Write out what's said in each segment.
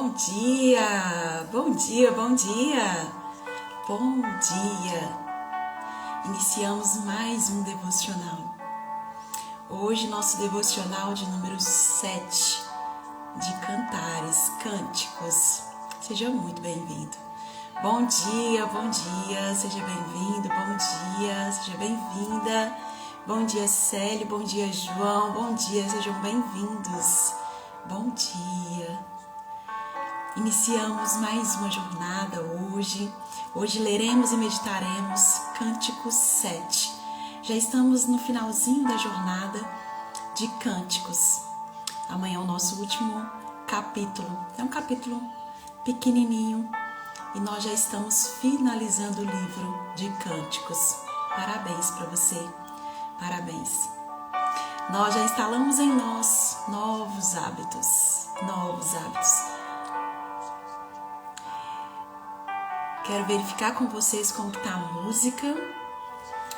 Bom dia, bom dia, bom dia, bom dia. Iniciamos mais um devocional. Hoje nosso devocional de número 7 de Cantares, Cânticos. Seja muito bem-vindo. Bom dia, seja bem-vindo, bom dia, seja bem-vinda. Bom dia, Célio, bom dia, João, bom dia, sejam bem-vindos. Bom dia. Iniciamos mais uma jornada hoje. Hoje leremos e meditaremos Cânticos 7. Já estamos no finalzinho da jornada de Cânticos. Amanhã é o nosso último capítulo. É um capítulo pequenininho e nós já estamos finalizando o livro de Cânticos. Parabéns para você. Parabéns. Nós já instalamos em nós novos hábitos. Quero verificar com vocês como está a música.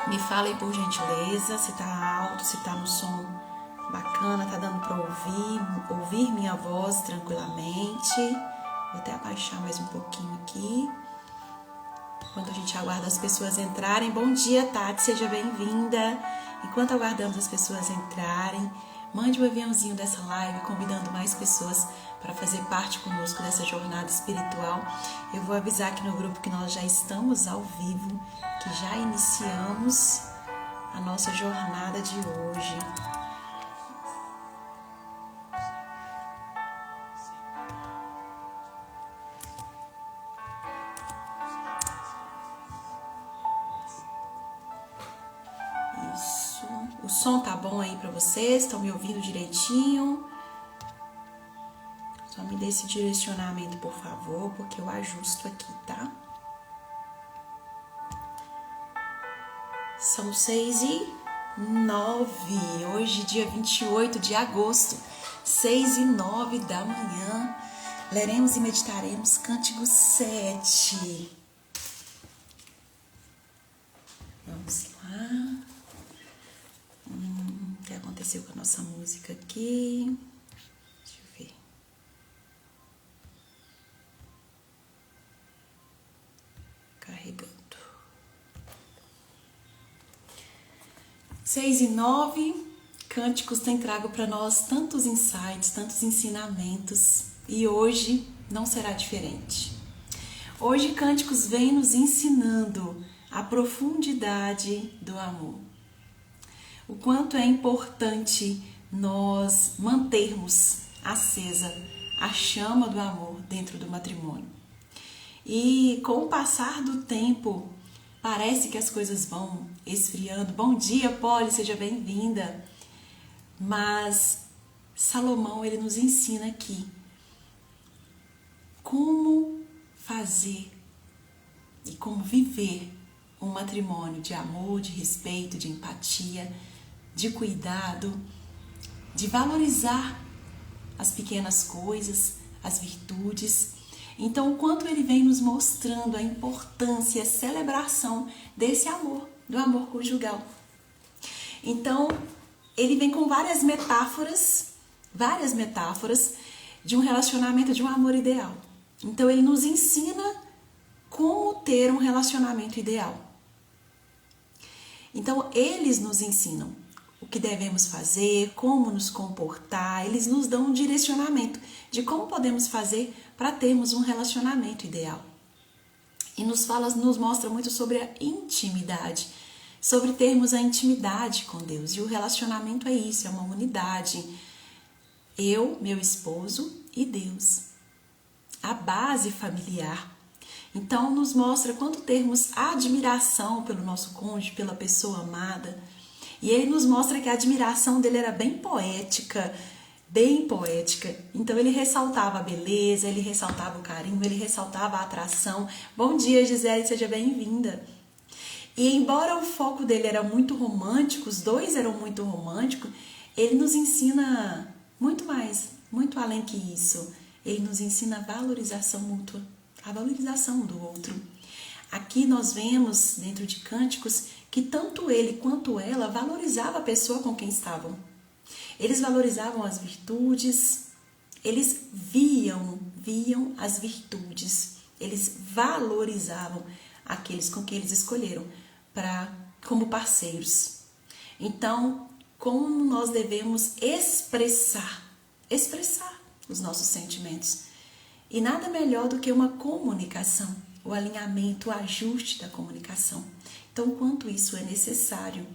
Me falem por gentileza se está alto, se está no som bacana, está dando para ouvir minha voz tranquilamente. Vou até abaixar mais um pouquinho aqui. Enquanto a gente aguarda as pessoas entrarem. Bom dia, Tati, seja bem-vinda. Enquanto aguardamos as pessoas entrarem, mande um aviãozinho dessa live, convidando mais pessoas para fazer parte conosco dessa jornada espiritual. Eu vou avisar aqui no grupo que nós já estamos ao vivo, que já iniciamos a nossa jornada de hoje. Isso. O som tá bom aí para vocês? Estão me ouvindo direitinho? Só me dê esse direcionamento, por favor, porque eu ajusto aqui, tá? São 6h09, hoje dia 28 de agosto, 6h09 da manhã. Leremos e meditaremos Cânticos 7. Vamos lá. O que aconteceu com a nossa música aqui? Deixa eu ver. Carregando. 6h09, Cânticos tem trago para nós tantos insights, tantos ensinamentos, e hoje não será diferente. Hoje Cânticos vem nos ensinando a profundidade do amor. O quanto é importante nós mantermos acesa a chama do amor dentro do matrimônio. E com o passar do tempo, parece que as coisas vão esfriando. Bom dia, Polly, seja bem-vinda. Mas Salomão, ele nos ensina aqui como fazer e como viver um matrimônio de amor, de respeito, de empatia, de cuidado, de valorizar as pequenas coisas, as virtudes. Então, o quanto ele vem nos mostrando a importância e a celebração desse amor, do amor conjugal. Então, ele vem com várias metáforas de um relacionamento, de um amor ideal. Então, ele nos ensina como ter um relacionamento ideal. Então, eles nos ensinam o que devemos fazer, como nos comportar, eles nos dão um direcionamento de como podemos fazer para termos um relacionamento ideal. E nos mostra muito sobre a intimidade, sobre termos a intimidade com Deus. E o relacionamento é isso, é uma unidade. Eu, meu esposo e Deus. A base familiar. Então, nos mostra quanto termos admiração pelo nosso cônjuge, pela pessoa amada. E ele nos mostra que a admiração dele era bem poética. Então, ele ressaltava a beleza, ele ressaltava o carinho, ele ressaltava a atração. Bom dia, Gisele, seja bem-vinda. E embora o foco dele era muito romântico, os dois eram muito românticos, ele nos ensina muito mais, muito além que isso. Ele nos ensina a valorização mútua, a valorização do outro. Aqui nós vemos, dentro de Cânticos, que tanto ele quanto ela valorizavam a pessoa com quem estavam. Eles valorizavam as virtudes, eles viam viam as virtudes, eles valorizavam aqueles com quem eles escolheram como parceiros. Então, como nós devemos expressar os nossos sentimentos? E nada melhor do que uma comunicação, o alinhamento, o ajuste da comunicação. Então, o quanto isso é necessário,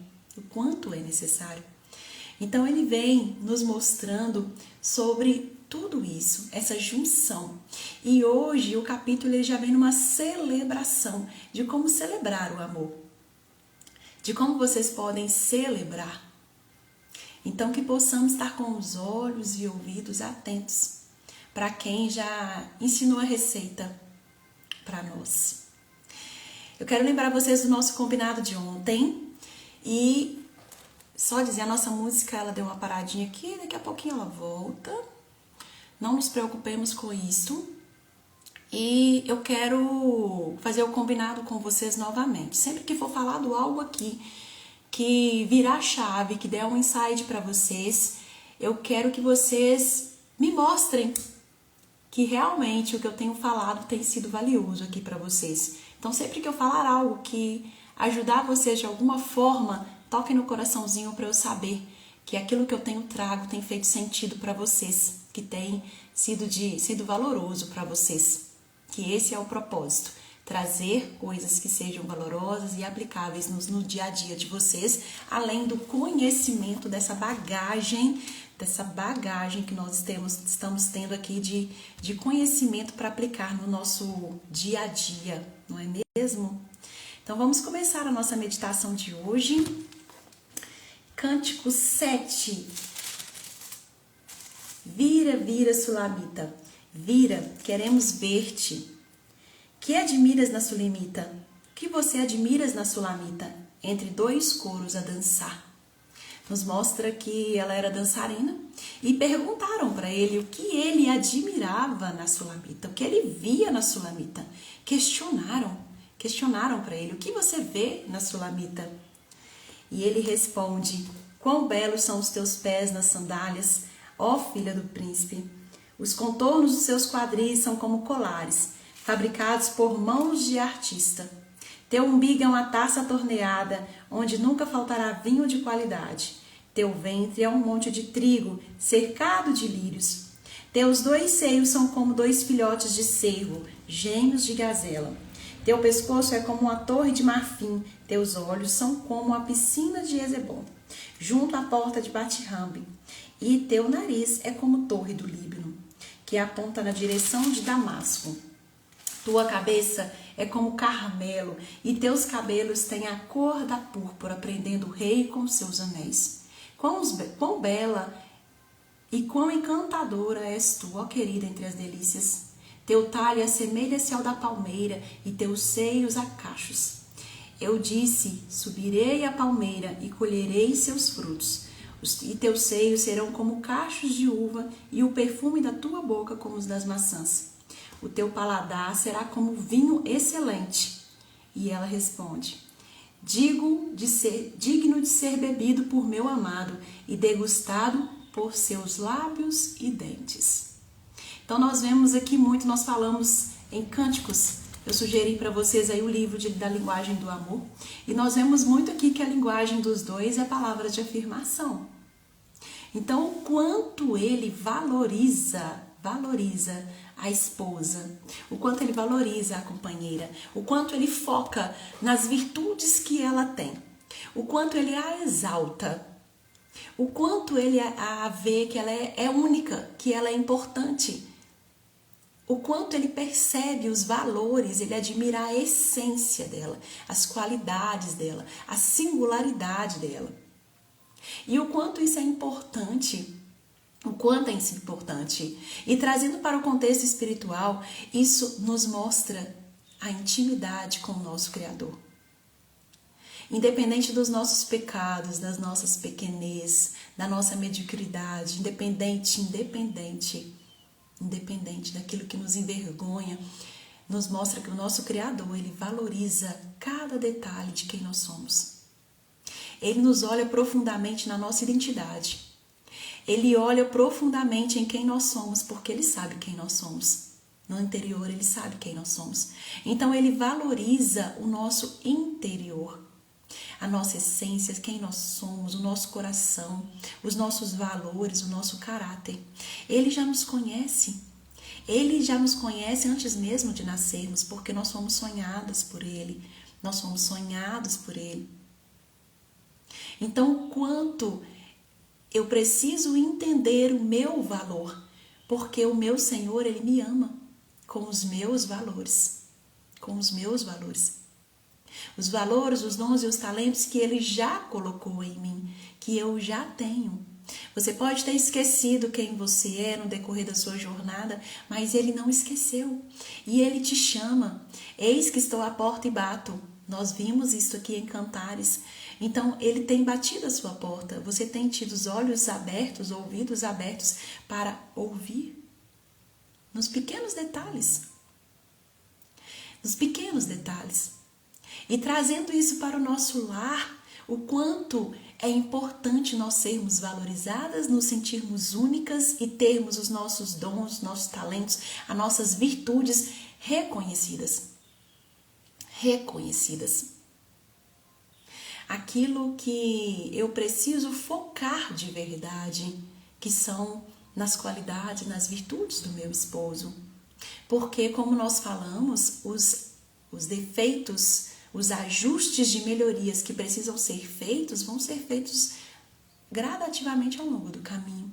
Então, ele vem nos mostrando sobre tudo isso, essa junção. E hoje o capítulo ele já vem numa celebração de como celebrar o amor, de como vocês podem celebrar. Então, que possamos estar com os olhos e ouvidos atentos para quem já ensinou a receita para nós. Eu quero lembrar vocês do nosso combinado de ontem e só dizer, a nossa música ela deu uma paradinha aqui, daqui a pouquinho ela volta. Não nos preocupemos com isso. E eu quero fazer o combinado com vocês novamente. Sempre que for falado algo aqui que virar chave, que der um insight para vocês, eu quero que vocês me mostrem que realmente o que eu tenho falado tem sido valioso aqui para vocês. Então, sempre que eu falar algo que ajudar vocês de alguma forma, toquem no coraçãozinho para eu saber que aquilo que eu tenho trago tem feito sentido para vocês, que tem sido valoroso para vocês. Que esse é o propósito, trazer coisas que sejam valorosas e aplicáveis no dia a dia de vocês, além do conhecimento dessa bagagem que nós estamos tendo aqui de conhecimento para aplicar no nosso dia a dia, não é mesmo? Então vamos começar a nossa meditação de hoje. Cântico 7. Vira, vira, Sulamita. Vira, queremos ver-te. Que admiras na Sulamita? Que você admiras na Sulamita? Entre dois coros a dançar. Nos mostra que ela era dançarina e perguntaram para ele o que ele admirava na Sulamita, o que ele via na Sulamita. Questionaram para ele, o que você vê na Sulamita? E ele responde, quão belos são os teus pés nas sandálias, ó filha do príncipe. Os contornos dos seus quadris são como colares, fabricados por mãos de artista. Teu umbigo é uma taça torneada, onde nunca faltará vinho de qualidade. Teu ventre é um monte de trigo, cercado de lírios. Teus dois seios são como dois filhotes de cervo, gêmeos de gazela. Teu pescoço é como uma torre de marfim, teus olhos são como a piscina de Ezebom, junto à porta de Bate-Rambe. E teu nariz é como torre do Líbano, que aponta na direção de Damasco. Tua cabeça é como Carmelo, e teus cabelos têm a cor da púrpura, prendendo o rei com seus anéis. Quão bela e quão encantadora és tu, ó querida entre as delícias. Teu talhe assemelha-se ao da palmeira, e teus seios a cachos. Eu disse, subirei à palmeira e colherei seus frutos. E teus seios serão como cachos de uva, e o perfume da tua boca como os das maçãs. O teu paladar será como vinho excelente. E ela responde, digno de ser bebido por meu amado e degustado por seus lábios e dentes. Então nós vemos aqui muito, nós falamos em cânticos. Eu sugeri para vocês aí o livro da linguagem do amor. E nós vemos muito aqui que a linguagem dos dois é palavras de afirmação. Então, o quanto ele valoriza a esposa, o quanto ele valoriza a companheira, o quanto ele foca nas virtudes que ela tem, o quanto ele a exalta, o quanto ele a vê que ela é única, que ela é importante, o quanto ele percebe os valores, ele admira a essência dela, as qualidades dela, a singularidade dela. E o quanto isso é importante, E trazendo para o contexto espiritual, isso nos mostra a intimidade com o nosso Criador. Independente dos nossos pecados, das nossas pequenez, da nossa mediocridade, independente daquilo que nos envergonha, nos mostra que o nosso Criador, ele valoriza cada detalhe de quem nós somos. Ele nos olha profundamente na nossa identidade. Ele olha profundamente em quem nós somos, porque ele sabe quem nós somos. No interior, ele sabe quem nós somos. Então, ele valoriza o nosso interior, a nossa essência, quem nós somos, o nosso coração, os nossos valores, o nosso caráter. Ele já nos conhece. Ele já nos conhece antes mesmo de nascermos, porque nós fomos sonhadas por ele. Nós fomos sonhados por ele. Então, o quanto eu preciso entender o meu valor, porque o meu Senhor, ele me ama com os meus valores. Com os meus valores. Os valores, os dons e os talentos que ele já colocou em mim, que eu já tenho. Você pode ter esquecido quem você é no decorrer da sua jornada, mas ele não esqueceu. E ele te chama. Eis que estou à porta e bato. Nós vimos isso aqui em Cantares. Então, ele tem batido a sua porta. Você tem tido os olhos abertos, ouvidos abertos para ouvir. Nos pequenos detalhes. Nos pequenos detalhes. E trazendo isso para o nosso lar, o quanto é importante nós sermos valorizadas, nos sentirmos únicas e termos os nossos dons, nossos talentos, as nossas virtudes reconhecidas. Reconhecidas. Aquilo que eu preciso focar de verdade, que são nas qualidades, nas virtudes do meu esposo. Porque, como nós falamos, os defeitos, os ajustes de melhorias que precisam ser feitos vão ser feitos gradativamente ao longo do caminho.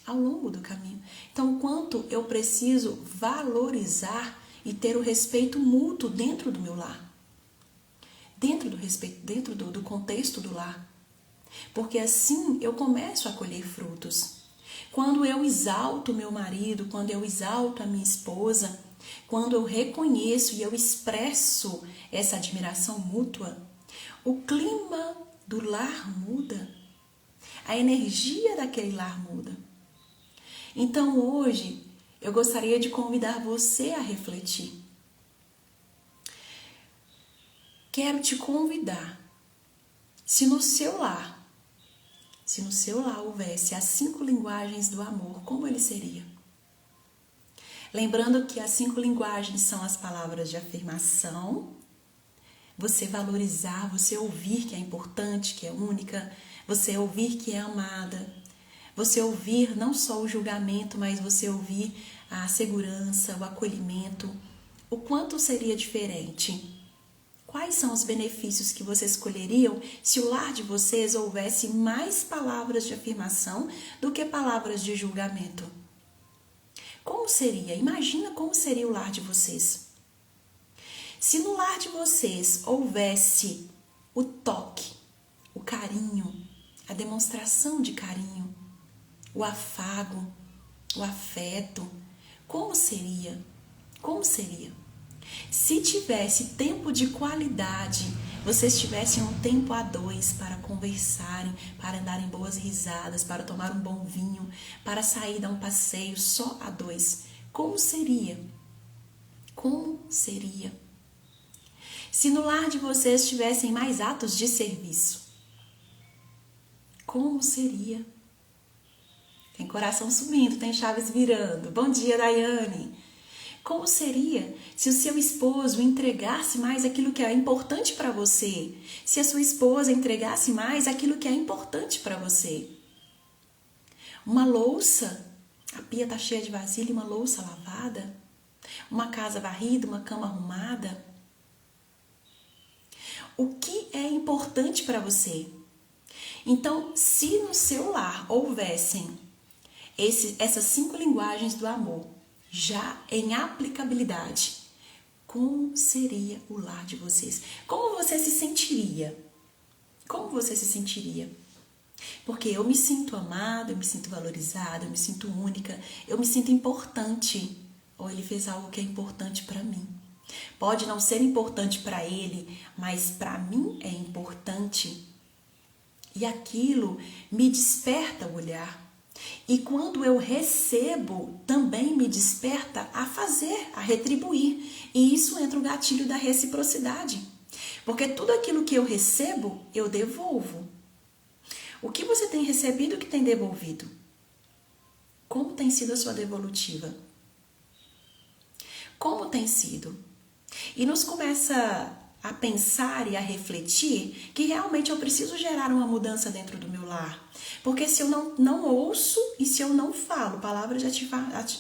Ao longo do caminho. Então, o quanto eu preciso valorizar e ter o respeito mútuo dentro do meu lar. Dentro do respeito, dentro do contexto do lar. Porque assim eu começo a colher frutos. Quando eu exalto meu marido, quando eu exalto a minha esposa, quando eu reconheço e eu expresso essa admiração mútua, o clima do lar muda. A energia daquele lar muda. Então hoje eu gostaria de convidar você a refletir. Quero te convidar, se no seu lar houvesse as 5 linguagens do amor, como ele seria? Lembrando que as 5 linguagens são as palavras de afirmação, você valorizar, você ouvir que é importante, que é única, você ouvir que é amada, você ouvir não só o julgamento, mas você ouvir a segurança, o acolhimento. O quanto seria diferente? Quais são os benefícios que vocês escolheriam se o lar de vocês houvesse mais palavras de afirmação do que palavras de julgamento? Como seria? Imagina como seria o lar de vocês. Se no lar de vocês houvesse o toque, o carinho, a demonstração de carinho, o afago, o afeto, como seria? Como seria? Se tivesse tempo de qualidade, vocês tivessem um tempo a 2 para conversarem, para darem boas risadas, para tomar um bom vinho, para sair dar um passeio só a 2, como seria? Como seria? Se no lar de vocês tivessem mais atos de serviço, como seria? Tem coração subindo, tem chaves virando. Bom dia, Daiane. Como seria se o seu esposo entregasse mais aquilo que é importante para você? Se a sua esposa entregasse mais aquilo que é importante para você? Uma louça, a pia está cheia de vasilha e uma louça lavada? Uma casa varrida, uma cama arrumada? O que é importante para você? Então, se no seu lar houvessem essas 5 linguagens do amor, já em aplicabilidade, como seria o lar de vocês? Como você se sentiria? Como você se sentiria? Porque eu me sinto amada, eu me sinto valorizada, eu me sinto única, eu me sinto importante. Ou ele fez algo que é importante para mim. Pode não ser importante para ele, mas para mim é importante. E aquilo me desperta o olhar. E quando eu recebo, também me desperta a fazer, a retribuir. E isso entra o gatilho da reciprocidade. Porque tudo aquilo que eu recebo, eu devolvo. O que você tem recebido e o que tem devolvido? Como tem sido a sua devolutiva? Como tem sido? E nos começa a pensar e a refletir que realmente eu preciso gerar uma mudança dentro do meu lar. Porque se eu não ouço e se eu não falo palavras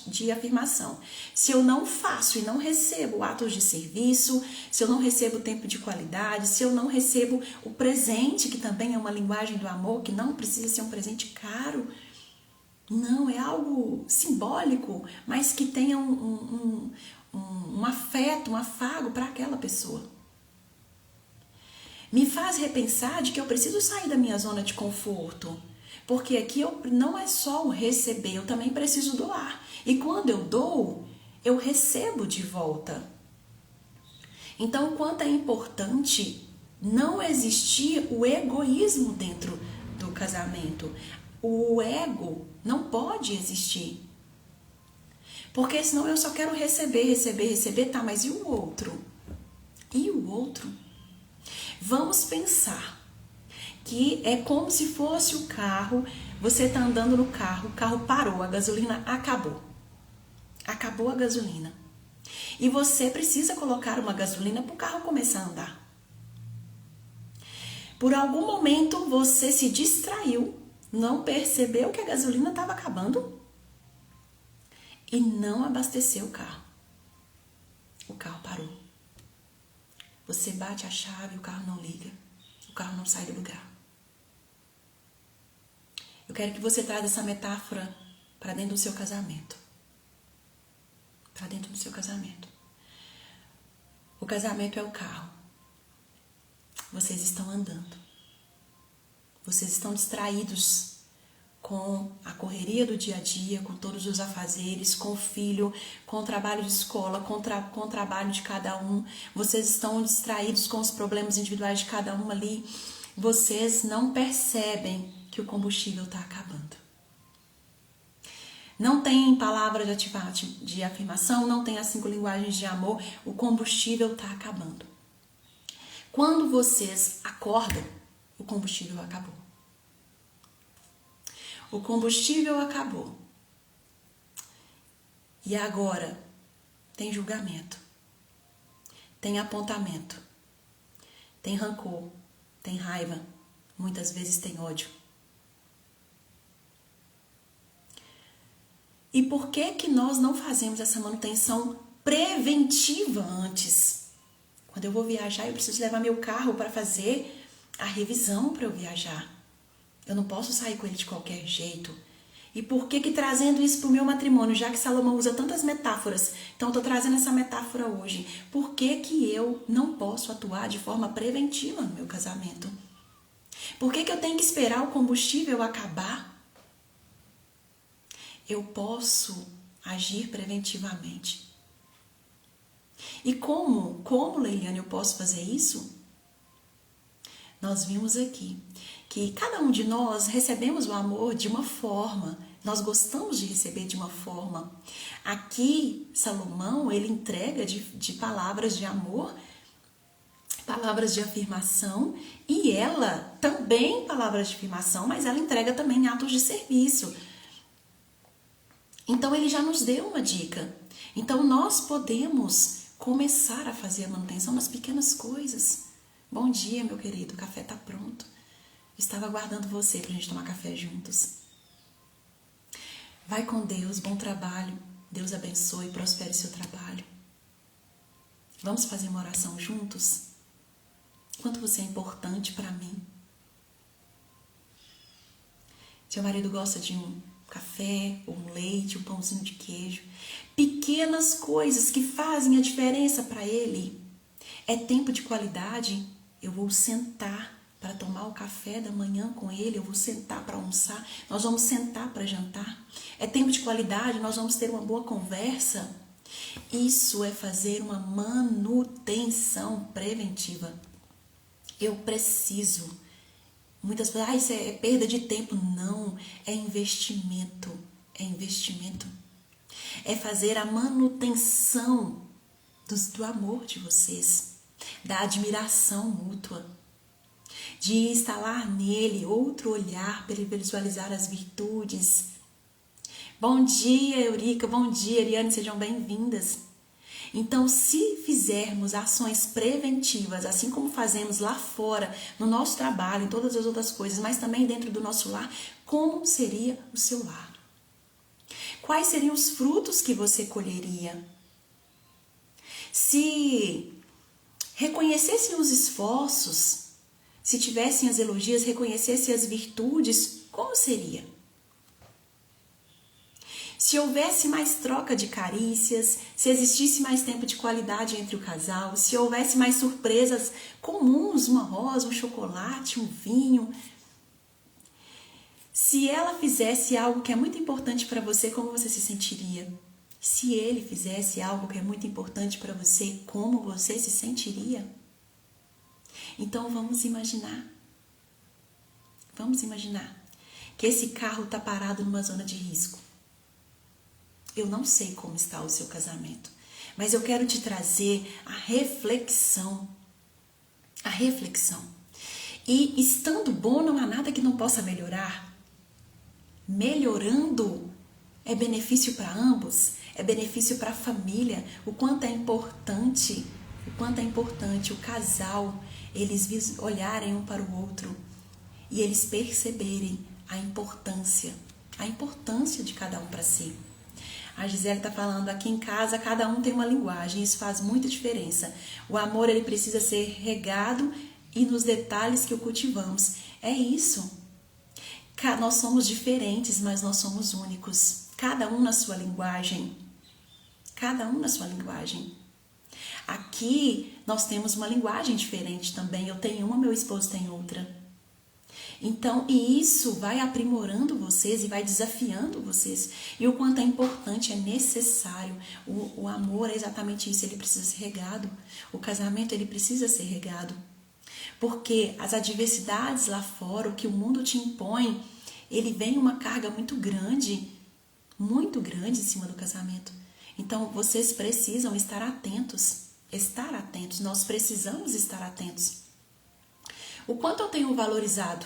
de afirmação, se eu não faço e não recebo atos de serviço, se eu não recebo tempo de qualidade, se eu não recebo o presente, que também é uma linguagem do amor, que não precisa ser um presente caro, não, é algo simbólico, mas que tenha um afeto, um afago para aquela pessoa. Me faz repensar de que eu preciso sair da minha zona de conforto. Porque aqui não é só o receber, eu também preciso doar. E quando eu dou, eu recebo de volta. Então, o quanto é importante não existir o egoísmo dentro do casamento. O ego não pode existir. Porque senão eu só quero receber, tá, mas e o outro? E o outro? Vamos pensar que é como se fosse o carro, você tá andando no carro, o carro parou, a gasolina acabou. Acabou a gasolina. E você precisa colocar uma gasolina para o carro começar a andar. Por algum momento você se distraiu, não percebeu que a gasolina estava acabando e não abasteceu o carro. O carro parou. Você bate a chave e o carro não liga. O carro não sai do lugar. Eu quero que você traga essa metáfora para dentro do seu casamento. Para dentro do seu casamento. O casamento é o carro. Vocês estão andando. Vocês estão distraídos com a correria do dia a dia, com todos os afazeres, com o filho, com o trabalho de escola, com o trabalho de cada um. Vocês estão distraídos com os problemas individuais de cada um ali. Vocês não percebem que o combustível está acabando. Não tem palavra de afirmação, não tem as 5 linguagens de amor, o combustível está acabando. Quando vocês acordam, o combustível acabou. O combustível acabou. E agora tem julgamento, tem apontamento, tem rancor, tem raiva, muitas vezes tem ódio. E por que nós não fazemos essa manutenção preventiva antes? Quando eu vou viajar, eu preciso levar meu carro para fazer a revisão para eu viajar. Eu não posso sair com ele de qualquer jeito. E por que trazendo isso para o meu matrimônio, já que Salomão usa tantas metáforas, então eu estou trazendo essa metáfora hoje. Por que eu não posso atuar de forma preventiva no meu casamento? Por que eu tenho que esperar o combustível acabar? Eu posso agir preventivamente. E como, Leiliane, eu posso fazer isso? Nós vimos aqui que cada um de nós recebemos o amor de uma forma, nós gostamos de receber de uma forma. Aqui, Salomão, ele entrega de palavras de amor, palavras de afirmação, e ela também palavras de afirmação, mas ela entrega também atos de serviço. Então, ele já nos deu uma dica. Então, nós podemos começar a fazer a manutenção nas pequenas coisas. Bom dia, meu querido, o café tá pronto. Estava aguardando você pra gente tomar café juntos. Vai com Deus, bom trabalho. Deus abençoe e prospere seu trabalho. Vamos fazer uma oração juntos? Quanto você é importante para mim. Seu marido gosta de um café, ou um leite, um pãozinho de queijo. Pequenas coisas que fazem a diferença para ele. É tempo de qualidade. Eu vou sentar para tomar o café da manhã com ele, eu vou sentar para almoçar, nós vamos sentar para jantar. É tempo de qualidade, nós vamos ter uma boa conversa. Isso é fazer uma manutenção preventiva. Eu preciso. Muitas pessoas, isso é perda de tempo. Não, é investimento. É investimento. É fazer a manutenção do amor de vocês, da admiração mútua, de instalar nele outro olhar para ele visualizar as virtudes. Bom dia, Eurica, bom dia, Ariane, sejam bem-vindas. Então, se fizermos ações preventivas, assim como fazemos lá fora, no nosso trabalho, em todas as outras coisas, mas também dentro do nosso lar, como seria o seu lar? Quais seriam os frutos que você colheria? Se reconhecessem os esforços, se tivessem as elogias, reconhecessem as virtudes, como seria? Se houvesse mais troca de carícias, se existisse mais tempo de qualidade entre o casal, se houvesse mais surpresas comuns, uma rosa, um chocolate, um vinho. Se ela fizesse algo que é muito importante para você, como você se sentiria? Se ele fizesse algo que é muito importante para você, como você se sentiria? Então vamos imaginar que esse carro está parado numa zona de risco. Eu não sei como está o seu casamento, mas eu quero te trazer a reflexão. A reflexão. E estando bom, não há nada que não possa melhorar. Melhorando é benefício para ambos, é benefício para a família. O quanto é importante o casal, eles olharem um para o outro e eles perceberem a importância de cada um para si. A Gisele está falando, aqui em casa cada um tem uma linguagem, isso faz muita diferença. O amor ele precisa ser regado e nos detalhes que o cultivamos. É isso. Nós somos diferentes, mas nós somos únicos. Cada um na sua linguagem. Cada um na sua linguagem. Aqui nós temos uma linguagem diferente também. Eu tenho uma, meu esposo tem outra. Então, e isso vai aprimorando vocês e vai desafiando vocês. E o quanto é importante, é necessário. O amor é exatamente isso, ele precisa ser regado. O casamento, ele precisa ser regado. Porque as adversidades lá fora, o que o mundo te impõe, ele vem uma carga muito grande em cima do casamento. Então, vocês precisam estar atentos. Nós precisamos estar atentos. O quanto eu tenho valorizado?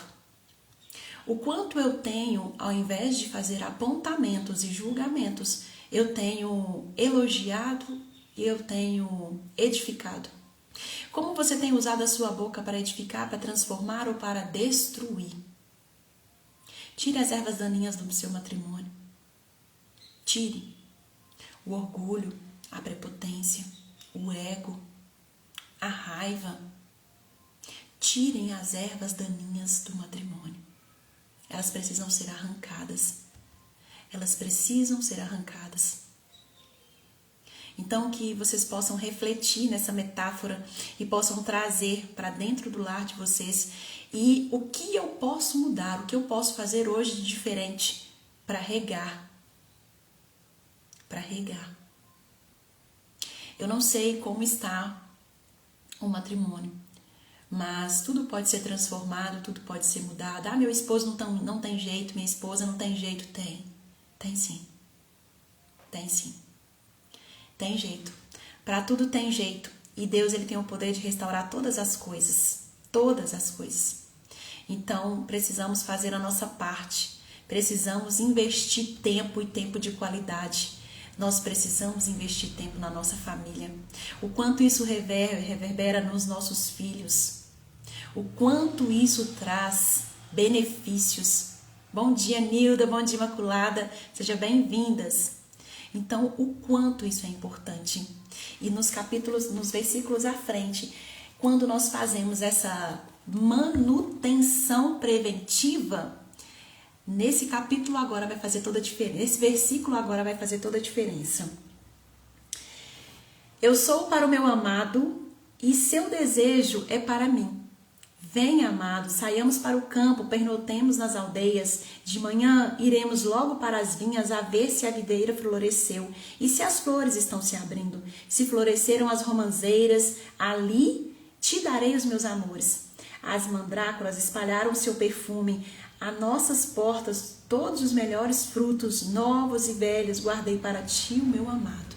O quanto eu tenho, ao invés de fazer apontamentos e julgamentos, eu tenho elogiado e eu tenho edificado? Como você tem usado a sua boca para edificar, para transformar ou para destruir? Tire as ervas daninhas do seu matrimônio. Tire o orgulho, a prepotência, o ego, a raiva. Tirem as ervas daninhas do matrimônio. Elas precisam ser arrancadas. Elas precisam ser arrancadas. Então, que vocês possam refletir nessa metáfora e possam trazer para dentro do lar de vocês. E o que eu posso mudar, o que eu posso fazer hoje de diferente para regar. Para regar. Eu não sei como está o matrimônio. Mas tudo pode ser transformado, tudo pode ser mudado. Ah, meu esposo não tem jeito, minha esposa não tem jeito. Tem sim. Tem sim. Tem jeito. Para tudo tem jeito. E Deus ele tem o poder de restaurar todas as coisas. Todas as coisas. Então, precisamos fazer a nossa parte. Precisamos investir tempo e tempo de qualidade. Nós precisamos investir tempo na nossa família. O quanto isso reverbera nos nossos filhos. O quanto isso traz benefícios. Bom dia, Nilda. Bom dia, Imaculada. Sejam bem-vindas. Então, o quanto isso é importante. E nos versículos à frente, quando nós fazemos essa manutenção preventiva, nesse capítulo agora vai fazer toda a diferença. Esse versículo agora vai fazer toda a diferença. Eu sou para o meu amado e seu desejo é para mim. Venha, amado, saiamos para o campo, pernotemos nas aldeias. De manhã iremos logo para as vinhas a ver se a videira floresceu e se as flores estão se abrindo. Se floresceram as romãzeiras, ali te darei os meus amores. As mandrácoras espalharam seu perfume. A nossas portas todos os melhores frutos, novos e velhos, guardei para ti, o meu amado.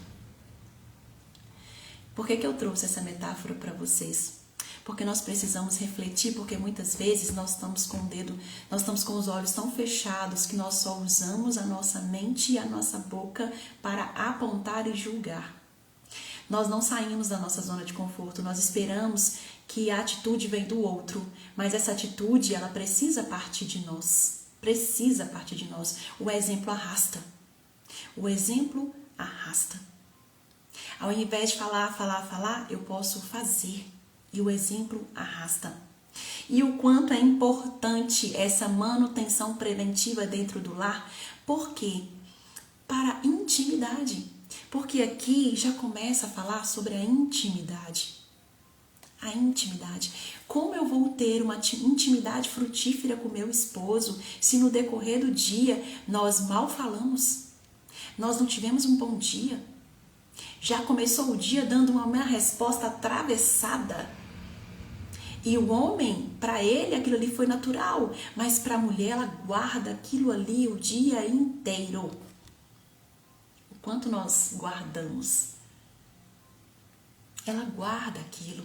Por que eu trouxe essa metáfora para vocês? Porque nós precisamos refletir, porque muitas vezes nós estamos com os olhos tão fechados que nós só usamos a nossa mente e a nossa boca para apontar e julgar. Nós não saímos da nossa zona de conforto, nós esperamos que a atitude vem do outro, mas essa atitude, ela precisa partir de nós. Precisa partir de nós. O exemplo arrasta. O exemplo arrasta. Ao invés de falar, eu posso fazer. E o exemplo arrasta. E o quanto é importante essa manutenção preventiva dentro do lar. Por quê? Para a intimidade. Porque aqui já começa a falar sobre a intimidade. A intimidade. Como eu vou ter uma intimidade frutífera com meu esposo se no decorrer do dia nós mal falamos? Nós não tivemos um bom dia? Já começou o dia dando uma resposta atravessada. E o homem, para ele, aquilo ali foi natural. Mas para a mulher, ela guarda aquilo ali o dia inteiro. O quanto nós guardamos. Ela guarda aquilo.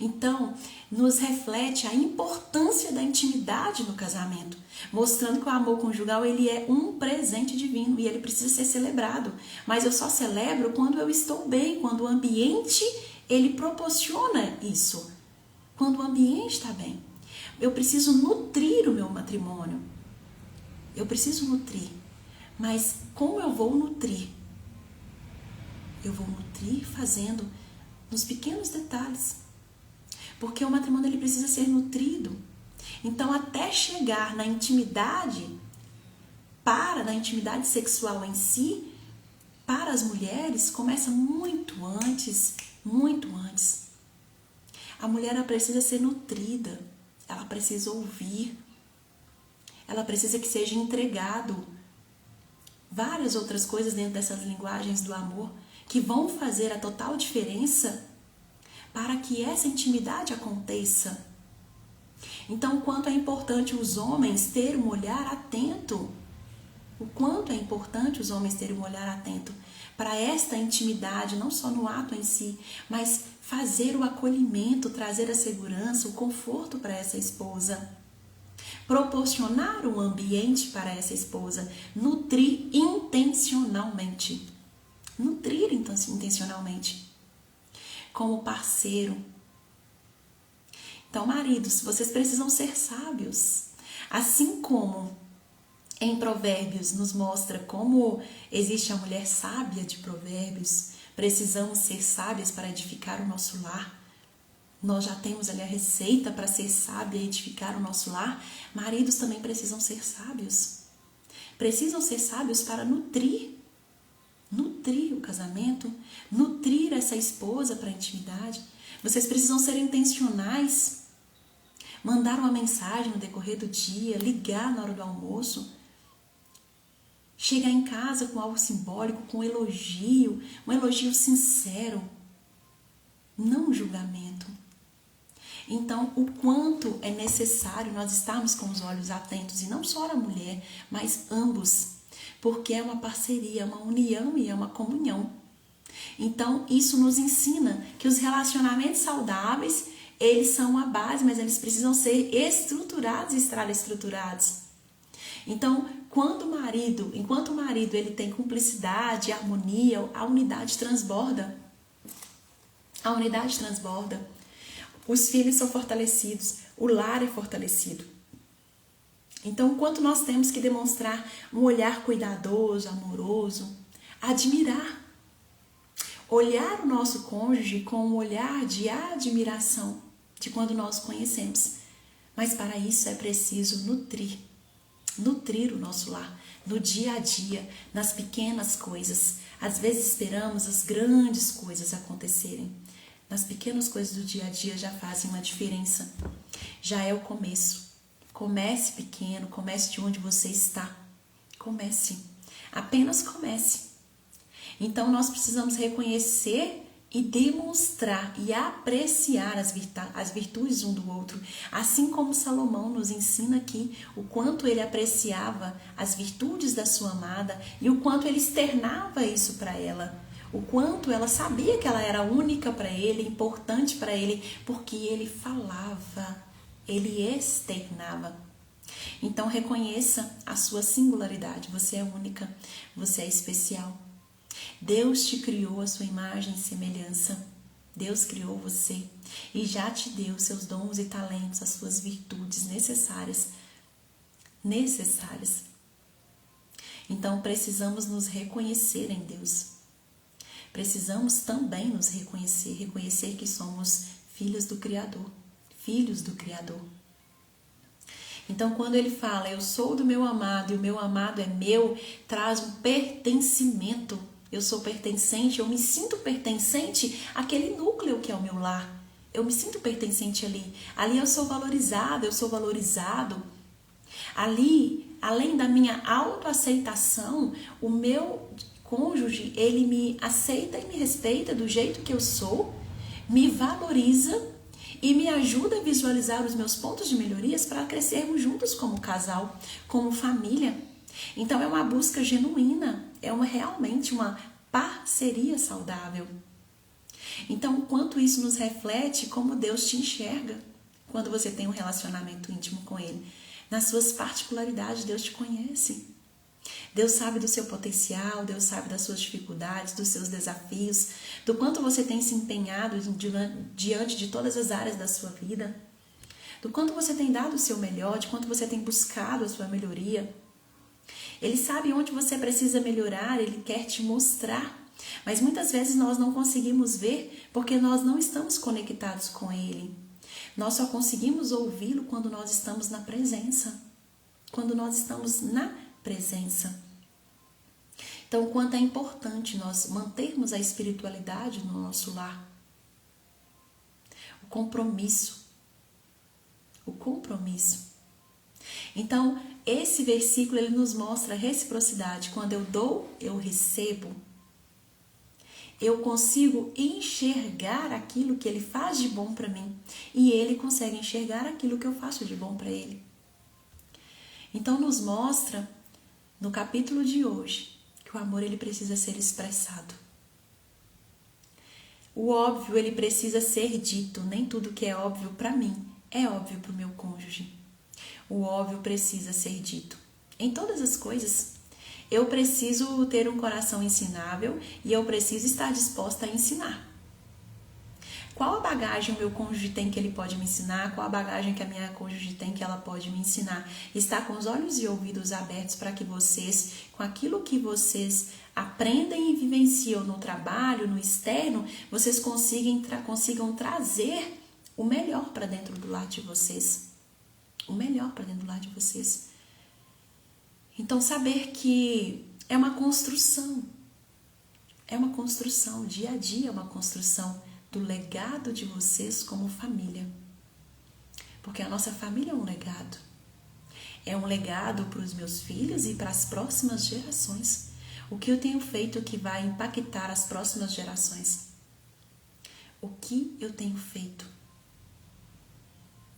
Então, nos reflete a importância da intimidade no casamento, mostrando que o amor conjugal ele é um presente divino e ele precisa ser celebrado. Mas eu só celebro quando eu estou bem, quando o ambiente ele proporciona isso. Quando o ambiente está bem. Eu preciso nutrir o meu matrimônio. Eu preciso nutrir. Mas como eu vou nutrir? Eu vou nutrir fazendo nos pequenos detalhes. Porque o matrimônio ele precisa ser nutrido. Então, até chegar na intimidade, na intimidade sexual em si, para as mulheres, começa muito antes, muito antes. A mulher ela precisa ser nutrida, ela precisa ouvir, ela precisa que seja entregado várias outras coisas dentro dessas linguagens do amor que vão fazer a total diferença para que essa intimidade aconteça. Então, o quanto é importante os homens terem um olhar atento, o quanto é importante os homens terem um olhar atento para esta intimidade, não só no ato em si, mas fazer o acolhimento, trazer a segurança, o conforto para essa esposa, proporcionar um ambiente para essa esposa, nutrir intencionalmente. Nutrir intencionalmente. Como parceiro. Então, maridos, vocês precisam ser sábios. Assim como em Provérbios nos mostra como existe a mulher sábia de Provérbios, precisamos ser sábias para edificar o nosso lar. Nós já temos ali a receita para ser sábia e edificar o nosso lar. Maridos também precisam ser sábios. Precisam ser sábios para nutrir o casamento, nutrir essa esposa para a intimidade. Vocês precisam ser intencionais, mandar uma mensagem no decorrer do dia, ligar na hora do almoço, chegar em casa com algo simbólico, com um elogio sincero, não um julgamento. Então, o quanto é necessário nós estarmos com os olhos atentos, e não só a mulher, mas ambos, porque é uma parceria, é uma união e é uma comunhão. Então, isso nos ensina que os relacionamentos saudáveis, eles são a base, mas eles precisam ser estruturados e estar estruturados. Então, enquanto o marido ele tem cumplicidade, harmonia, a unidade transborda. A unidade transborda. Os filhos são fortalecidos, o lar é fortalecido. Então, enquanto nós temos que demonstrar um olhar cuidadoso, amoroso, admirar. Olhar o nosso cônjuge com um olhar de admiração de quando nós conhecemos. Mas para isso é preciso nutrir o nosso lar, no dia a dia, nas pequenas coisas. Às vezes esperamos as grandes coisas acontecerem. Nas pequenas coisas do dia a dia já fazem uma diferença. Já é o começo. Comece pequeno, comece de onde você está. Comece. Apenas comece. Então, nós precisamos reconhecer e demonstrar e apreciar as virtudes um do outro. Assim como Salomão nos ensina aqui o quanto ele apreciava as virtudes da sua amada e o quanto ele externava isso para ela. O quanto ela sabia que ela era única para ele, importante para ele, porque ele falava, ele externava. Então reconheça a sua singularidade, você é única, você é especial. Deus te criou a sua imagem e semelhança. Deus criou você e já te deu seus dons e talentos, as suas virtudes necessárias. Então precisamos nos reconhecer em Deus. Precisamos também nos reconhecer que somos filhos do Criador. Então, quando ele fala, eu sou do meu amado e o meu amado é meu, traz um pertencimento. Eu sou pertencente, eu me sinto pertencente àquele núcleo que é o meu lar. Eu me sinto pertencente ali. Ali eu sou valorizada, eu sou valorizado. Ali, além da minha autoaceitação, o meu cônjuge, ele me aceita e me respeita do jeito que eu sou, me valoriza e me ajuda a visualizar os meus pontos de melhorias para crescermos juntos como casal, como família. Então é uma busca genuína, realmente uma parceria saudável. Então, o quanto isso nos reflete como Deus te enxerga quando você tem um relacionamento íntimo com Ele. Nas suas particularidades, Deus te conhece. Deus sabe do seu potencial, Deus sabe das suas dificuldades, dos seus desafios, do quanto você tem se empenhado diante de todas as áreas da sua vida, do quanto você tem dado o seu melhor, de quanto você tem buscado a sua melhoria. Ele sabe onde você precisa melhorar, Ele quer te mostrar, mas muitas vezes nós não conseguimos ver porque nós não estamos conectados com Ele. Nós só conseguimos ouvi-lo quando nós estamos na presença. Então, o quanto é importante nós mantermos a espiritualidade no nosso lar. O compromisso. Então, esse versículo ele nos mostra a reciprocidade. Quando eu dou, eu recebo. Eu consigo enxergar aquilo que Ele faz de bom para mim. E Ele consegue enxergar aquilo que eu faço de bom para Ele. Então, nos mostra, no capítulo de hoje, que o amor ele precisa ser expressado. O óbvio ele precisa ser dito. Nem tudo que é óbvio para mim é óbvio para o meu cônjuge. O óbvio precisa ser dito. Em todas as coisas, eu preciso ter um coração ensinável e eu preciso estar disposta a ensinar. Qual a bagagem o meu cônjuge tem que ele pode me ensinar? Qual a bagagem que a minha cônjuge tem que ela pode me ensinar? Estar com os olhos e ouvidos abertos para que vocês, com aquilo que vocês aprendem e vivenciam no trabalho, no externo, vocês consigam trazer o melhor para dentro do lar de vocês. Então, saber que é uma construção. Dia a dia é uma construção do legado de vocês como família. Porque a nossa família é um legado. É um legado para os meus filhos e para as próximas gerações. O que eu tenho feito que vai impactar as próximas gerações? O que eu tenho feito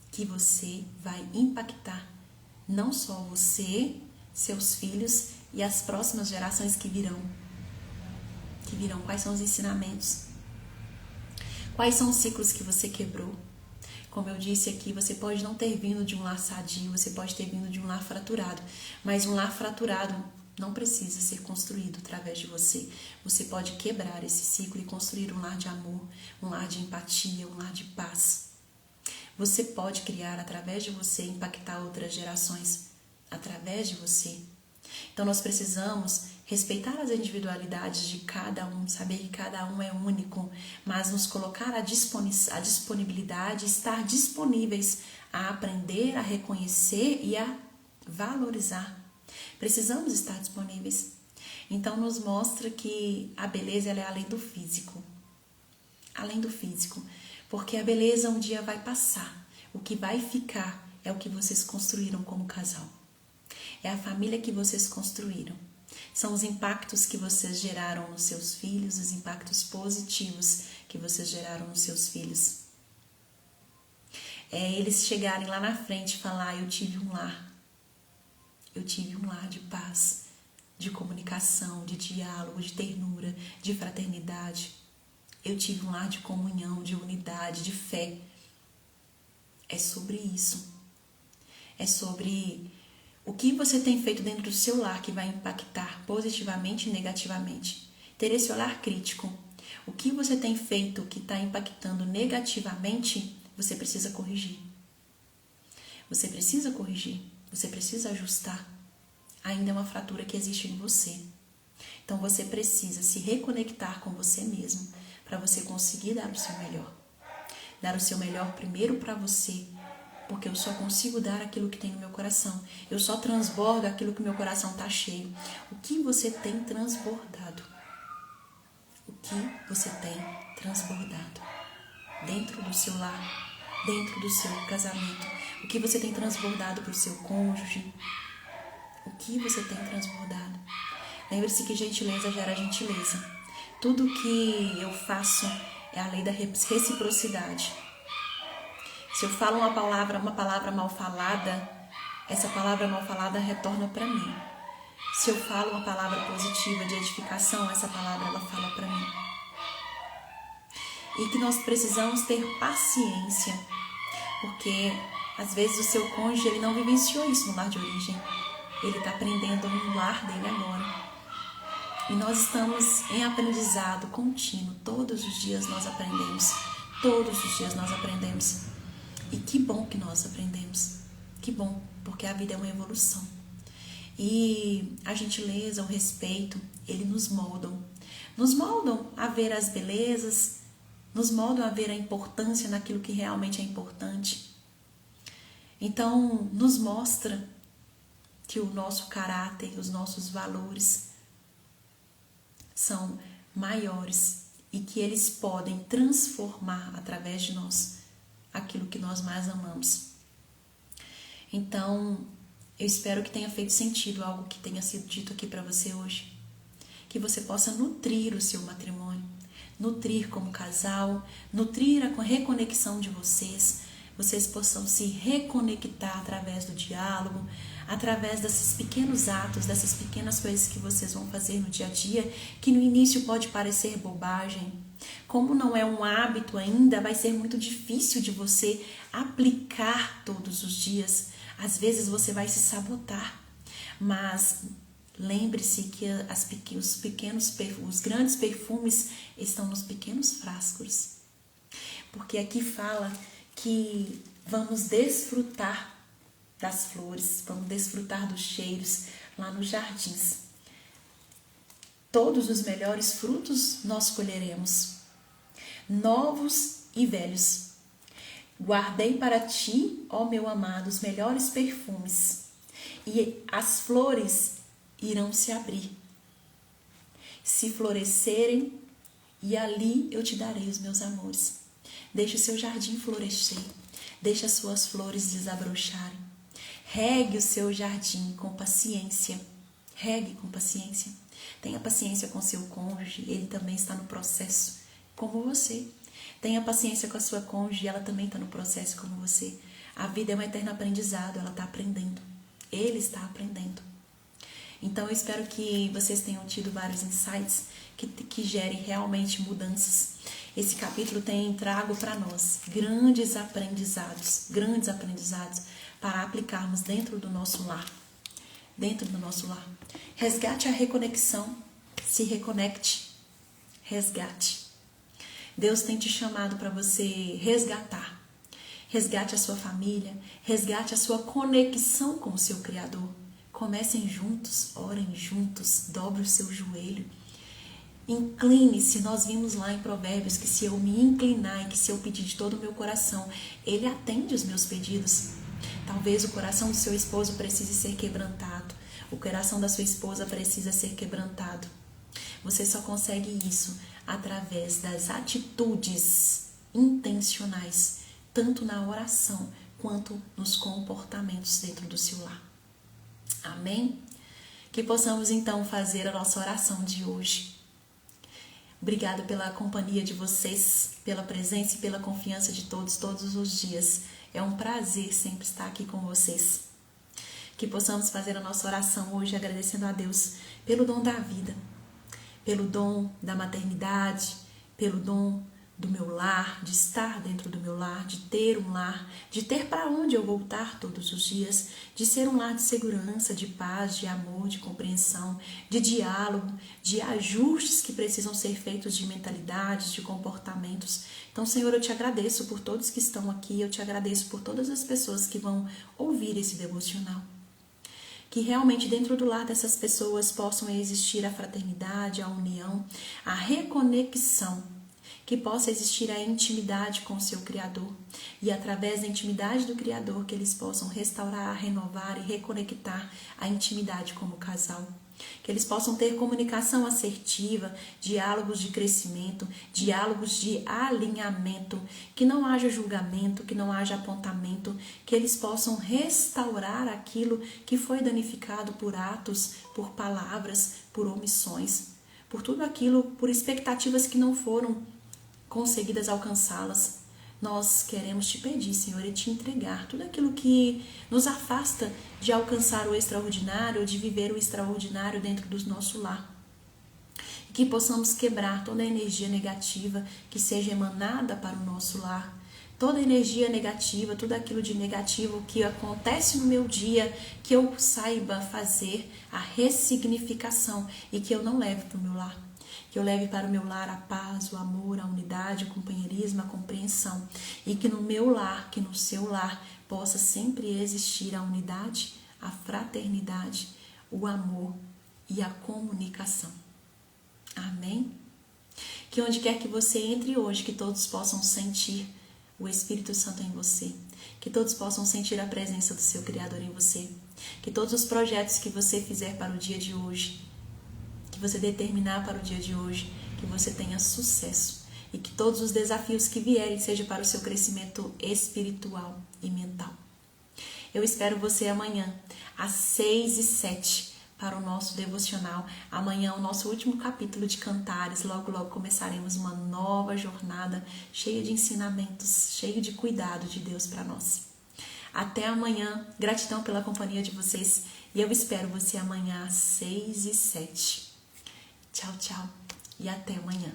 que você vai impactar não só você, seus filhos e as próximas gerações que virão? Quais são os ensinamentos? Quais são os ciclos que você quebrou? Como eu disse aqui, você pode não ter vindo de um lar sadio, você pode ter vindo de um lar fraturado, mas um lar fraturado não precisa ser construído através de você. Você pode quebrar esse ciclo e construir um lar de amor, um lar de empatia, um lar de paz. Você pode criar através de você, impactar outras gerações através de você. Então nós precisamos respeitar as individualidades de cada um, saber que cada um é único, mas nos colocar à disponibilidade, estar disponíveis a aprender, a reconhecer e a valorizar. Precisamos estar disponíveis. Então nos mostra que a beleza ela é além do físico. Porque a beleza um dia vai passar. O que vai ficar é o que vocês construíram como casal. É a família que vocês construíram. São os impactos que vocês geraram nos seus filhos, os impactos positivos que vocês geraram nos seus filhos. É eles chegarem lá na frente e falar, eu tive um lar. Eu tive um lar de paz, de comunicação, de diálogo, de ternura, de fraternidade. Eu tive um lar de comunhão, de unidade, de fé. É sobre isso. É sobre o que você tem feito dentro do seu lar que vai impactar positivamente e negativamente. ter esse olhar crítico. O que você tem feito que está impactando negativamente, você precisa corrigir. Você precisa corrigir, você precisa ajustar. Ainda é uma fratura que existe em você. Então você precisa se reconectar com você mesmo para você conseguir dar o seu melhor. Dar o seu melhor primeiro para você, porque eu só consigo dar aquilo que tem no meu coração. Eu só transbordo aquilo que meu coração está cheio. O que você tem transbordado? O que você tem transbordado? Dentro do seu lar, dentro do seu casamento. O que você tem transbordado para o seu cônjuge? O que você tem transbordado? Lembre-se que gentileza gera gentileza. Tudo que eu faço é a lei da reciprocidade. Se eu falo uma palavra mal falada, essa palavra mal falada retorna para mim. Se eu falo uma palavra positiva de edificação, essa palavra ela fala para mim. E que nós precisamos ter paciência, porque às vezes o seu cônjuge ele não vivenciou isso no lar de origem. Ele está aprendendo no lar dele agora. E nós estamos em aprendizado contínuo. Todos os dias nós aprendemos. Todos os dias nós aprendemos. E que bom que nós aprendemos. Que bom, porque a vida é uma evolução. E a gentileza, o respeito, ele nos moldam. Nos moldam a ver as belezas, nos moldam a ver a importância naquilo que realmente é importante. Então, nos mostra que o nosso caráter, os nossos valores são maiores e que eles podem transformar através de nós aquilo que nós mais amamos. Então, eu espero que tenha feito sentido algo que tenha sido dito aqui para você hoje. Que você possa nutrir o seu matrimônio, nutrir como casal, nutrir a reconexão de vocês possam se reconectar através do diálogo, através desses pequenos atos, dessas pequenas coisas que vocês vão fazer no dia a dia, que no início pode parecer bobagem. Como não é um hábito ainda, vai ser muito difícil de você aplicar todos os dias. Às vezes você vai se sabotar, mas lembre-se que os grandes perfumes estão nos pequenos frascos. Porque aqui fala que vamos desfrutar das flores, vamos desfrutar dos cheiros lá nos jardins. Todos os melhores frutos nós colheremos, novos e velhos. Guardei para ti, ó meu amado, os melhores perfumes, e as flores irão se abrir, se florescerem, e ali eu te darei os meus amores. Deixe o seu jardim florescer, deixe as suas flores desabrocharem. Regue o seu jardim com paciência, regue com paciência. Tenha paciência com seu cônjuge, ele também está no processo, como você. Tenha paciência com a sua cônjuge, ela também está no processo como você. A vida é um eterno aprendizado, ela está aprendendo. Ele está aprendendo. Então eu espero que vocês tenham tido vários insights que gerem realmente mudanças. Esse capítulo tem trago para nós grandes aprendizados para aplicarmos dentro do nosso lar. Dentro do nosso lar. Resgate a reconexão, se reconecte, resgate. Deus tem te chamado para você resgatar. Resgate a sua família, resgate a sua conexão com o seu Criador. Comecem juntos, orem juntos, dobre o seu joelho. Incline-se, nós vimos lá em Provérbios que se eu me inclinar e que se eu pedir de todo o meu coração, Ele atende os meus pedidos. Talvez o coração do seu esposo precise ser quebrantado, o coração da sua esposa precisa ser quebrantado. Você só consegue isso através das atitudes intencionais, tanto na oração quanto nos comportamentos dentro do seu lar. Amém? Que possamos então fazer a nossa oração de hoje. Obrigada pela companhia de vocês, pela presença e pela confiança de todos os dias. É um prazer sempre estar aqui com vocês. Que possamos fazer a nossa oração hoje agradecendo a Deus pelo dom da vida, pelo dom da maternidade, pelo dom do meu lar, de estar dentro do meu lar, de ter um lar, de ter para onde eu voltar todos os dias, de ser um lar de segurança, de paz, de amor, de compreensão, de diálogo, de ajustes que precisam ser feitos de mentalidades, de comportamentos. Então, Senhor, eu te agradeço por todos que estão aqui, eu te agradeço por todas as pessoas que vão ouvir esse devocional. Que realmente dentro do lar dessas pessoas possam existir a fraternidade, a união, a reconexão, que possa existir a intimidade com o seu Criador e através da intimidade do Criador que eles possam restaurar, renovar e reconectar a intimidade como casal. Que eles possam ter comunicação assertiva, diálogos de crescimento, diálogos de alinhamento, que não haja julgamento, que não haja apontamento, que eles possam restaurar aquilo que foi danificado por atos, por palavras, por omissões, por tudo aquilo, por expectativas que não foram conseguidas alcançá-las. Nós queremos te pedir, Senhor, e te entregar tudo aquilo que nos afasta de alcançar o extraordinário, de viver o extraordinário dentro do nosso lar. E que possamos quebrar toda a energia negativa que seja emanada para o nosso lar. Toda energia negativa, tudo aquilo de negativo que acontece no meu dia, que eu saiba fazer a ressignificação e que eu não leve para o meu lar. Que eu leve para o meu lar a paz, o amor, a unidade, o companheirismo, a compreensão. E que no meu lar, que no seu lar, possa sempre existir a unidade, a fraternidade, o amor e a comunicação. Amém? Que onde quer que você entre hoje, que todos possam sentir o Espírito Santo em você. Que todos possam sentir a presença do seu Criador em você. Que todos os projetos que você fizer para o dia de hoje, você determinar para o dia de hoje, que você tenha sucesso e que todos os desafios que vierem sejam para o seu crescimento espiritual e mental. Eu espero você amanhã, às 6h07, para o nosso devocional. Amanhã é o nosso último capítulo de Cantares. Logo, logo começaremos uma nova jornada cheia de ensinamentos, cheia de cuidado de Deus para nós. Até amanhã. Gratidão pela companhia de vocês e eu espero você amanhã às 6h07. Tchau, tchau e até amanhã.